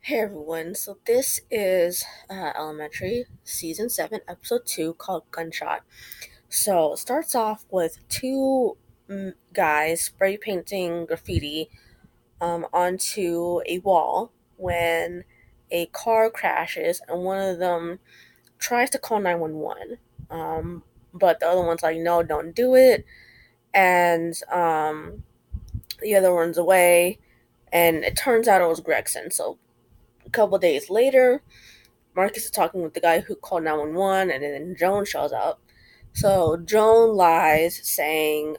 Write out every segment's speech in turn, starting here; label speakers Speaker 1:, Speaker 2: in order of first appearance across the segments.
Speaker 1: Hey everyone, so this is Elementary Season 7, Episode 2 called Gunshot. So it starts off with two guys spray painting graffiti onto a wall when a car crashes and one of them tries to call 911. But the other one's like, no, don't do it. And the other runs away. And it turns out it was Gregson. So a couple days later, Marcus is talking with the guy who called 911, and then Joan shows up. So Joan lies, saying,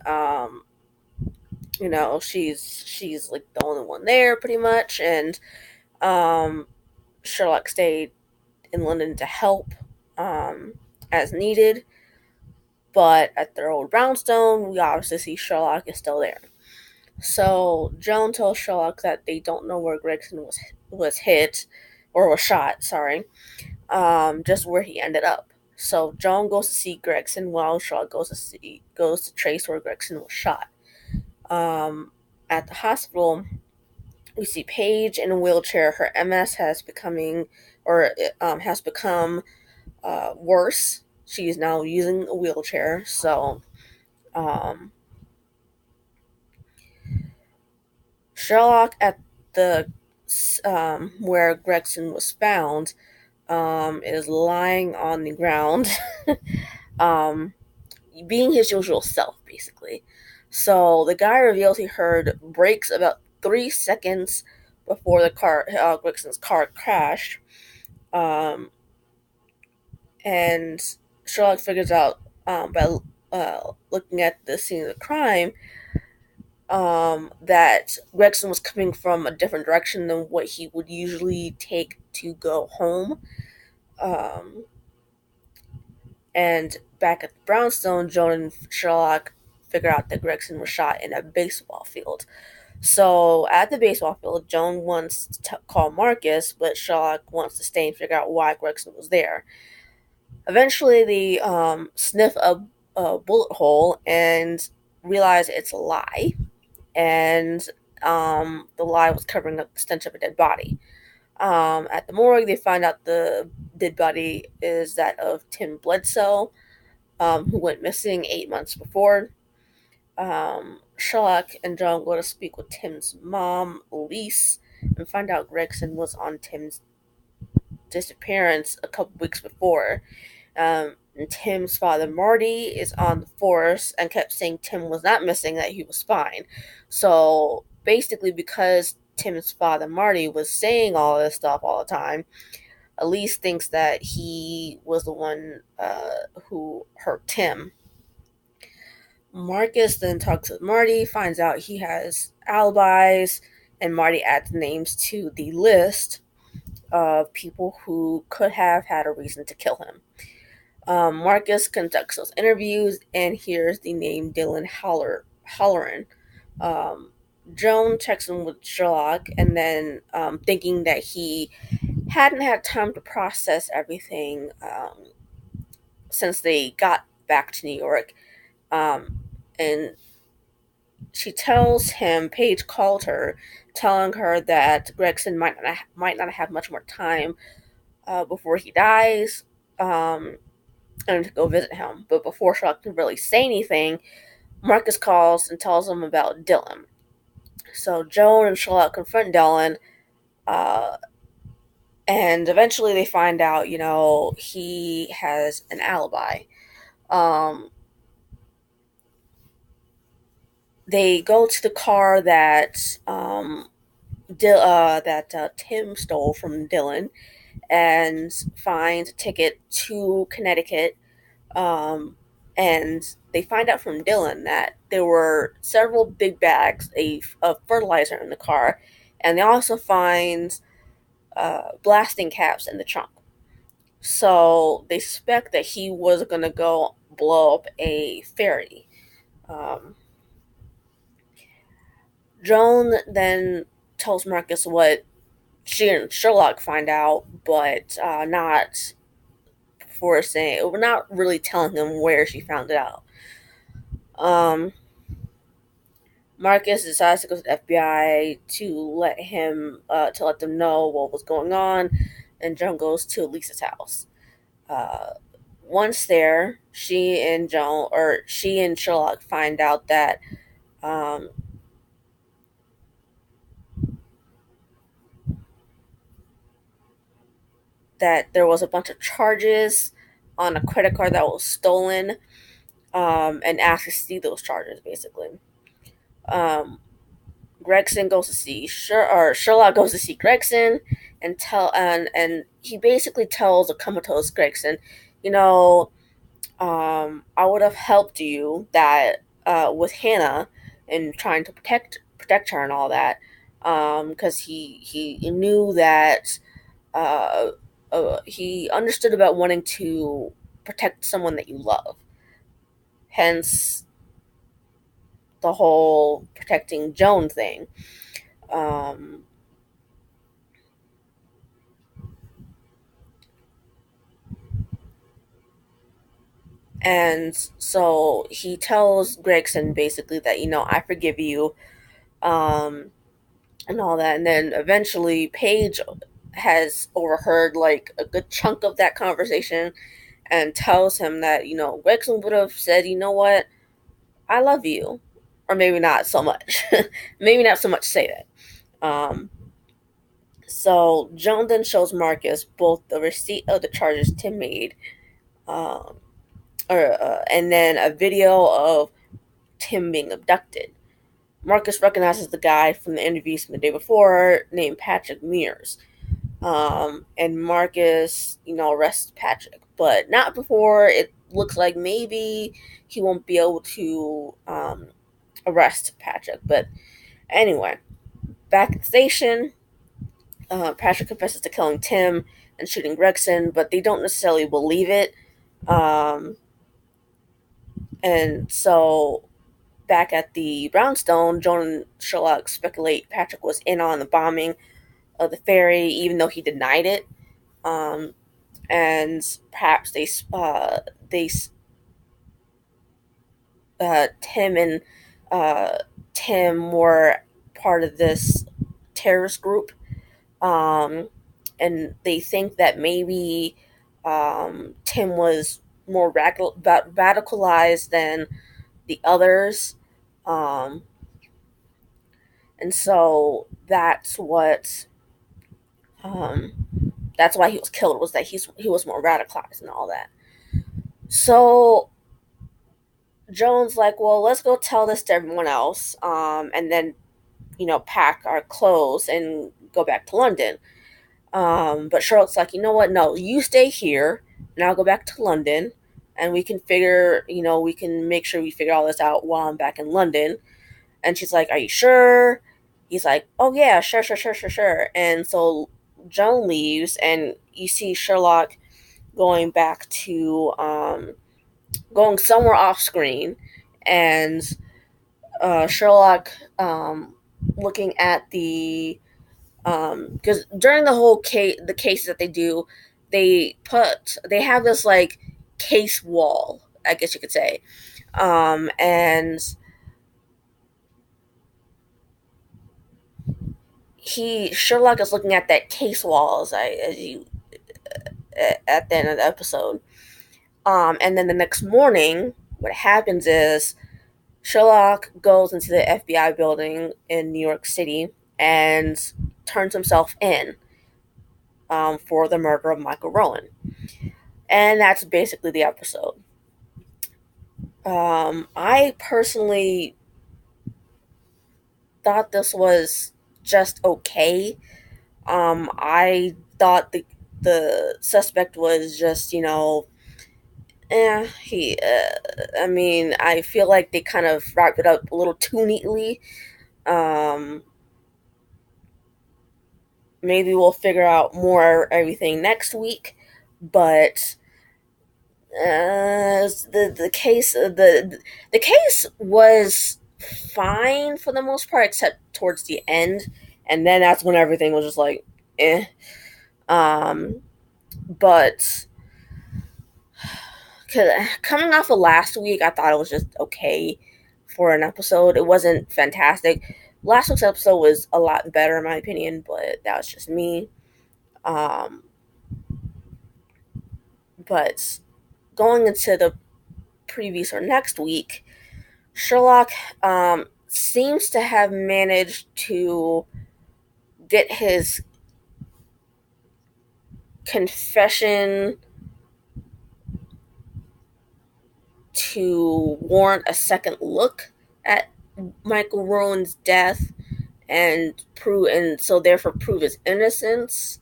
Speaker 1: she's like the only one there, pretty much, and um, Sherlock stayed in London to help as needed. But at their old brownstone, we obviously see Sherlock is still there. So Joan tells Sherlock that they don't know where Gregson was hit or was shot. Sorry, just where he ended up. So Joan goes to see Gregson while Shaw goes to trace where Gregson was shot. Um, at the hospital, we see Paige in a wheelchair. Her MS has become worse. She is now using a wheelchair. So um, Sherlock at the where Gregson was found is lying on the ground. um, Being his usual self, basically. So the guy reveals he heard brakes about 3 seconds before the Gregson's car crashed, um, and Sherlock figures out by looking at the scene of the crime that Gregson was coming from a different direction than what he would usually take to go home. Um, And back at the brownstone, Joan and Sherlock figure out that Gregson was shot in a baseball field. So at the baseball field, Joan wants to call Marcus, but Sherlock wants to stay and figure out why Gregson was there. Eventually, they sniff a bullet hole and realize it's a lie, and the lie was covering up the stench of a dead body. At the morgue, they find out the dead body is that of Tim Bledsoe, who went missing 8 months before. Sherlock and John go to speak with Tim's mom, Elise, and find out Gregson was on Tim's disappearance a couple weeks before. And Tim's father, Marty, is on the force and kept saying Tim was not missing, that he was fine. So basically, because Tim's father, Marty, was saying all this stuff all the time, Elise thinks that he was the one who hurt Tim. Marcus then talks with Marty, finds out he has alibis, and Marty adds names to the list of people who could have had a reason to kill him. Marcus conducts those interviews and hears the name Dylan Halloran. Um, Joan checks in with Sherlock, and then thinking that he hadn't had time to process everything since they got back to New York. And she tells him Paige called her, telling her that Gregson might not have much more time before he dies, and to go visit him. But before Sherlock can really say anything, Marcus calls and tells him about Dylan. So Joan and Sherlock confront Dylan, uh, and eventually they find out, he has an alibi. Um, they go to the car that Tim stole from Dylan and find a ticket to Connecticut. Um, and they find out from Dylan that there were several big bags of fertilizer in the car, and they also find blasting caps in the trunk. So they suspect that he was going to go blow up a ferry. Um, Joan then tells Marcus what she and Sherlock find out, but not before saying, we're not really telling him where she found it out. Um, Marcus decides to go to the FBI to let them know what was going on, and Joan goes to Lisa's house. Uh, Once there, she and Sherlock find out um, that there was a bunch of charges on a credit card that was stolen, and ask to see those charges. Basically, um, Sherlock goes to see Gregson, and he basically tells a comatose Gregson, you know, I would have helped you that with Hannah and trying to protect her and all that, because he knew that uh, he understood about wanting to protect someone that you love. Hence the whole protecting Joan thing. Um, and so he tells Gregson basically that, I forgive you, um, and all that. And then eventually Paige has overheard like a good chunk of that conversation and tells him that, Gregson would have said, you know what, I love you. Or maybe not so much. Maybe not so much say that. So Joan then shows Marcus both the receipt of the charges Tim made, um, and then a video of Tim being abducted. Marcus recognizes the guy from the interviews from the day before named Patrick Mears. And Marcus, arrests Patrick, but not before it looks like maybe he won't be able to arrest Patrick. But anyway, back at the station, Patrick confesses to killing Tim and shooting Gregson, but they don't necessarily believe it. Um, and so back at the brownstone, Joan and Sherlock speculate Patrick was in on the bombing of the ferry, even though he denied it. Um, and perhaps they Tim and uh, Tim were part of this terrorist group, and they think that maybe Tim was more radicalized than the others, um, and so um, that's why he was killed, was that he was more radicalized and all that. So Joan's like, well, let's go tell this to everyone else, and then pack our clothes and go back to London. But Charlotte's like, you know what? No, you stay here, and I'll go back to London, and we can make sure we figure all this out while I'm back in London. And she's like, are you sure? He's like, oh yeah, sure, sure, sure, sure, sure. And so Joan leaves, and you see Sherlock going back to going somewhere off screen, and Sherlock looking at the because during the cases that they do, they have this like case wall, I guess you could say, and he Sherlock is looking at that case wall as you at the end of the episode, and then the next morning, what happens is Sherlock goes into the FBI building in New York City and turns himself in for the murder of Michael Rowan. And that's basically the episode. I personally thought this was just okay. I thought the suspect was just, I mean, I feel like they kind of wrapped it up a little too neatly. Um, Maybe we'll figure out more everything next week, but the case was fine for the most part, except towards the end, and then that's when everything was just like, eh. Um, but coming off of last week, I thought it was just okay for an episode. It wasn't fantastic. Last week's episode was a lot better in my opinion, but that was just me. Um, but going into the previous or next week, Sherlock seems to have managed to get his confession to warrant a second look at Michael Rowan's death and so therefore prove his innocence.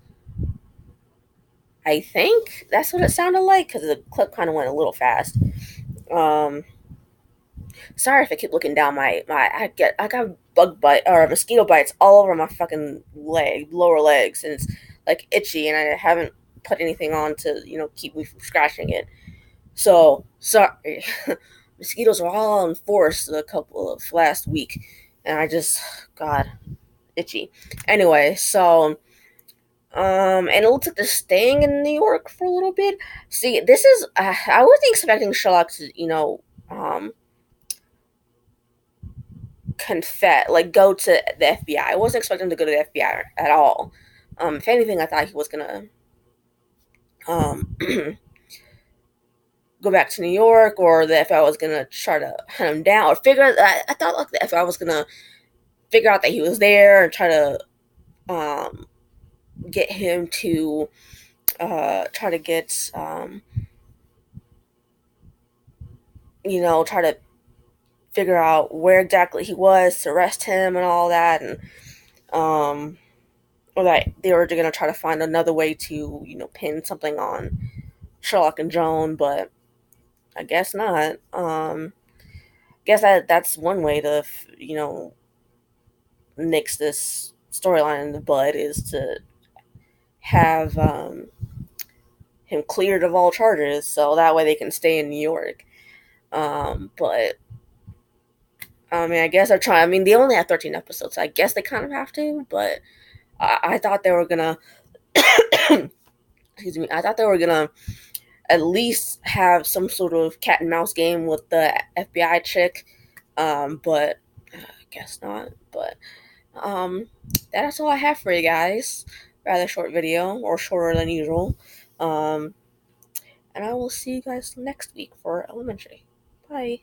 Speaker 1: I think that's what it sounded like because the clip kind of went a little fast. Um, Sorry if I keep looking down I got bug bite or mosquito bites all over my fucking lower legs, and it's like itchy, and I haven't put anything on to keep me from scratching it. So sorry. Mosquitoes were all in force a couple of last week, and I just God itchy. Anyway, so and it looks like they're staying in New York for a little bit. See, this is I wasn't expecting Sherlock to confess, like go to the FBI. I wasn't expecting him to go to the FBI at all. If anything, I thought he was gonna um go back to New York, or the FBI was gonna try to hunt him down, or figure. I thought like the FBI was gonna figure out that he was there and try to get him to try to get try to figure out where exactly he was to arrest him and all that, and um or that they were gonna try to find another way to pin something on Sherlock and Joan, but I guess not. Guess that's one way to nix this storyline in the bud, is to have him cleared of all charges, so that way they can stay in New York. But I mean, I guess they're trying. I mean, they only have 13 episodes, so I guess they kind of have to. But I thought they were gonna. Excuse me. I thought they were gonna at least have some sort of cat and mouse game with the FBI chick. But I guess not. But um, that's all I have for you guys. Rather short video, or shorter than usual. Um, and I will see you guys next week for Elementary. Bye.